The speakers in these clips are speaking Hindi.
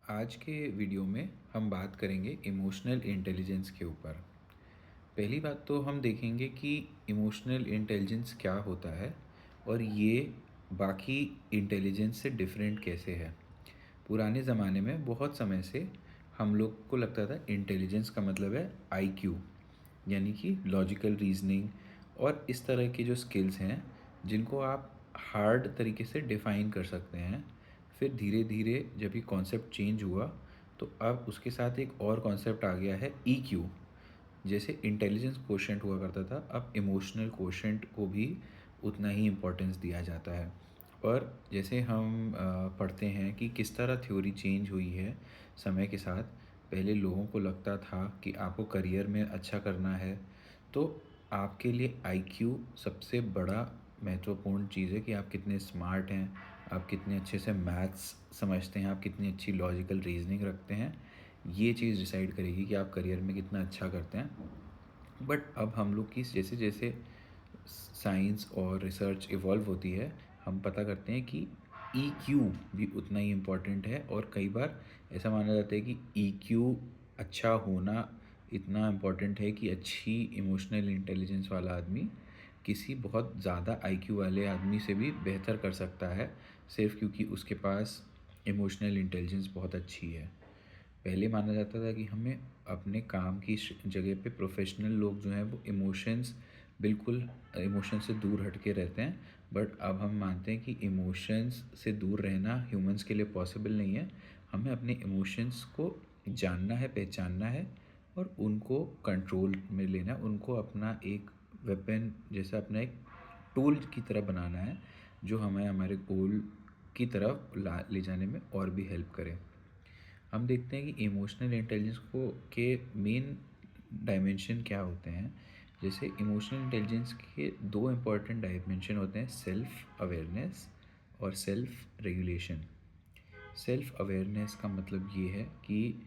आज के वीडियो में हम बात करेंगे इमोशनल इंटेलिजेंस के ऊपर। पहली बात तो हम देखेंगे कि इमोशनल इंटेलिजेंस क्या होता है और ये बाकी इंटेलिजेंस से डिफरेंट कैसे है। पुराने ज़माने में बहुत समय से हम लोग को लगता था इंटेलिजेंस का मतलब है आईक्यू, यानी कि लॉजिकल रीजनिंग और इस तरह की जो स्किल्स हैं जिनको आप हार्ड तरीके से डिफ़ाइन कर सकते हैं। फिर धीरे धीरे जब ये कॉन्सेप्ट चेंज हुआ तो अब उसके साथ एक और कॉन्सेप्ट आ गया है ईक्यू। जैसे इंटेलिजेंस कोशेंट हुआ करता था, अब इमोशनल कोशेंट को भी उतना ही इम्पोर्टेंस दिया जाता है। और जैसे हम पढ़ते हैं कि किस तरह थ्योरी चेंज हुई है समय के साथ। पहले लोगों को लगता था कि आपको करियर में अच्छा करना है तो आपके लिए आईक्यू सबसे बड़ा महत्वपूर्ण चीज़ है कि आप कितने स्मार्ट हैं, आप कितने अच्छे से मैथ्स समझते हैं, आप कितनी अच्छी लॉजिकल रीजनिंग रखते हैं। ये चीज़ डिसाइड करेगी कि आप करियर में कितना अच्छा करते हैं। बट अब हम लोग की जैसे जैसे साइंस और रिसर्च इवॉल्व होती है, हम पता करते हैं कि EQ भी उतना ही इम्पॉर्टेंट है। और कई बार ऐसा माना जाता है कि EQ अच्छा होना इतना इम्पॉर्टेंट है कि अच्छी इमोशनल इंटेलिजेंस वाला आदमी किसी बहुत ज़्यादा IQ वाले आदमी से भी बेहतर कर सकता है, सिर्फ क्योंकि उसके पास इमोशनल इंटेलिजेंस बहुत अच्छी है। पहले माना जाता था कि हमें अपने काम की जगह पे प्रोफेशनल लोग जो हैं वो बिल्कुल इमोशन से दूर हट के रहते हैं। बट अब हम मानते हैं कि इमोशंस से दूर रहना ह्यूमंस के लिए पॉसिबल नहीं है। हमें अपने इमोशंस को जानना है, पहचानना है और उनको कंट्रोल में लेना है। उनको अपना एक वेपन जैसा, अपना एक टूल की तरह बनाना है जो हमें हमारे गोल की तरफ ले जाने में और भी हेल्प करे। हम देखते हैं कि इमोशनल इंटेलिजेंस को के मेन डायमेंशन क्या होते हैं। जैसे इमोशनल इंटेलिजेंस के दो इम्पॉर्टेंट डायमेंशन होते हैं, सेल्फ अवेयरनेस और सेल्फ रेगुलेशन। सेल्फ अवेयरनेस का मतलब ये है कि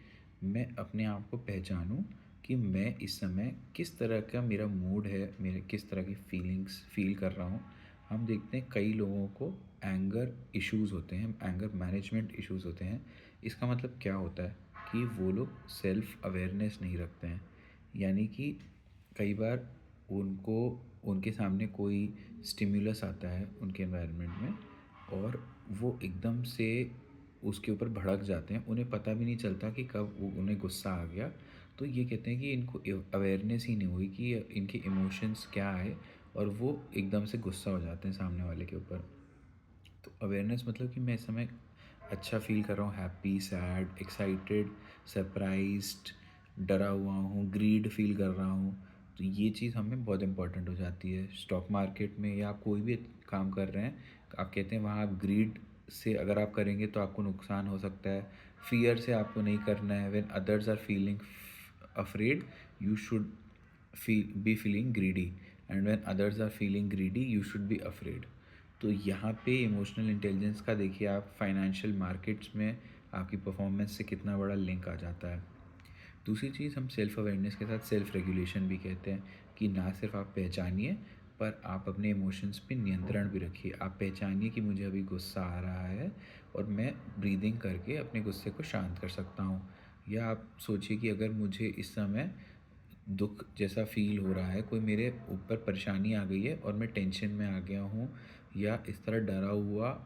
मैं अपने आप को पहचानूं कि मैं इस समय किस तरह का मेरा मूड है, मेरे किस तरह की फीलिंग्स फील कर रहा हूँ। हम देखते हैं कई लोगों को एंगर इश्यूज़ होते हैं, एंगर मैनेजमेंट इश्यूज़ होते हैं। इसका मतलब क्या होता है कि वो लोग सेल्फ अवेयरनेस नहीं रखते हैं। यानी कि कई बार उनको उनके सामने कोई स्टिमुलस आता है उनके एनवायरनमेंट में और वो एकदम से उसके ऊपर भड़क जाते हैं। उन्हें पता भी नहीं चलता कि कब वो उन्हें गुस्सा आ गया। तो ये कहते हैं कि इनको अवेयरनेस ही नहीं हुई कि इनके इमोशंस क्या है और वो एकदम से गुस्सा हो जाते हैं सामने वाले के ऊपर। तो अवेयरनेस मतलब कि मैं इस समय अच्छा फील कर रहा हूँ, हैप्पी, सैड, एक्साइटेड, सरप्राइज्ड, डरा हुआ हूँ, ग्रीड फील कर रहा हूँ। तो ये चीज़ हमें बहुत इंपॉर्टेंट हो जाती है स्टॉक मार्केट में या आप कोई भी काम कर रहे हैं। आप कहते हैं वहाँ आप ग्रीड से अगर आप करेंगे तो आपको नुकसान हो सकता है। फियर से आपको नहीं करना है। When others are feeling afraid you should feeling greedy, and when others are feeling greedy you should be afraid. तो यहाँ पे इमोशनल इंटेलिजेंस का देखिए आप फाइनेंशियल मार्केट्स में आपकी परफॉर्मेंस से कितना बड़ा लिंक आ जाता है। दूसरी चीज़ हम सेल्फ अवेयरनेस के साथ सेल्फ रेगुलेशन भी कहते हैं कि ना सिर्फ आप पहचानिए पर आप अपने इमोशंस पे नियंत्रण भी रखिए। आप पहचानिए कि मुझे अभी गुस्सा आ रहा है और मैं ब्रीदिंग करके अपने गुस्से को शांत कर सकता हूँ। या आप सोचिए कि अगर मुझे इस समय दुख जैसा फील हो रहा है, कोई मेरे ऊपर परेशानी आ गई है और मैं टेंशन में आ गया हूँ या इस तरह डरा हुआ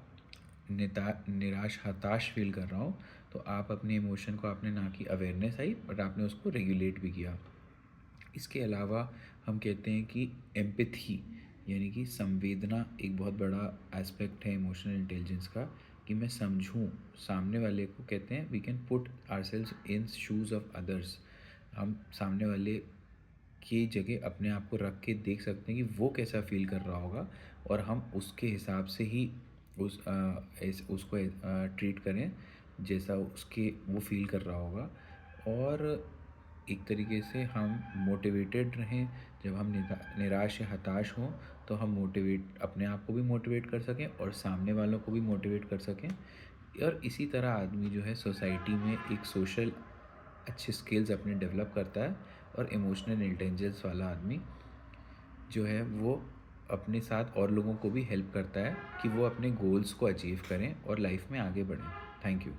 निराश हताश फील कर रहा हूँ, तो आप अपने इमोशन को, आपने ना कि अवेयरनेस आई बट आपने उसको रेगुलेट भी किया। इसके अलावा हम कहते हैं कि एम्पैथी यानी कि संवेदना एक बहुत बड़ा एस्पेक्ट है इमोशनल इंटेलिजेंस का, कि मैं समझूं सामने वाले को। कहते हैं we can put ourselves in shoes of others. हम सामने वाले की जगह अपने आप को रख के देख सकते हैं कि वो कैसा फील कर रहा होगा और हम उसके हिसाब से ही उसको ट्रीट करें जैसा उसके वो फील कर रहा होगा। और एक तरीके से हम मोटिवेटेड रहें। जब हम निराश या हताश हों तो हम अपने आप को भी मोटिवेट कर सकें और सामने वालों को भी मोटिवेट कर सकें। और इसी तरह आदमी जो है सोसाइटी में एक सोशल अच्छे स्किल्स अपने डेवलप करता है। और इमोशनल इंटेलिजेंस वाला आदमी जो है वो अपने साथ और लोगों को भी हेल्प करता है कि वो अपने गोल्स को अचीव करें और लाइफ में आगे बढ़ें। Thank you.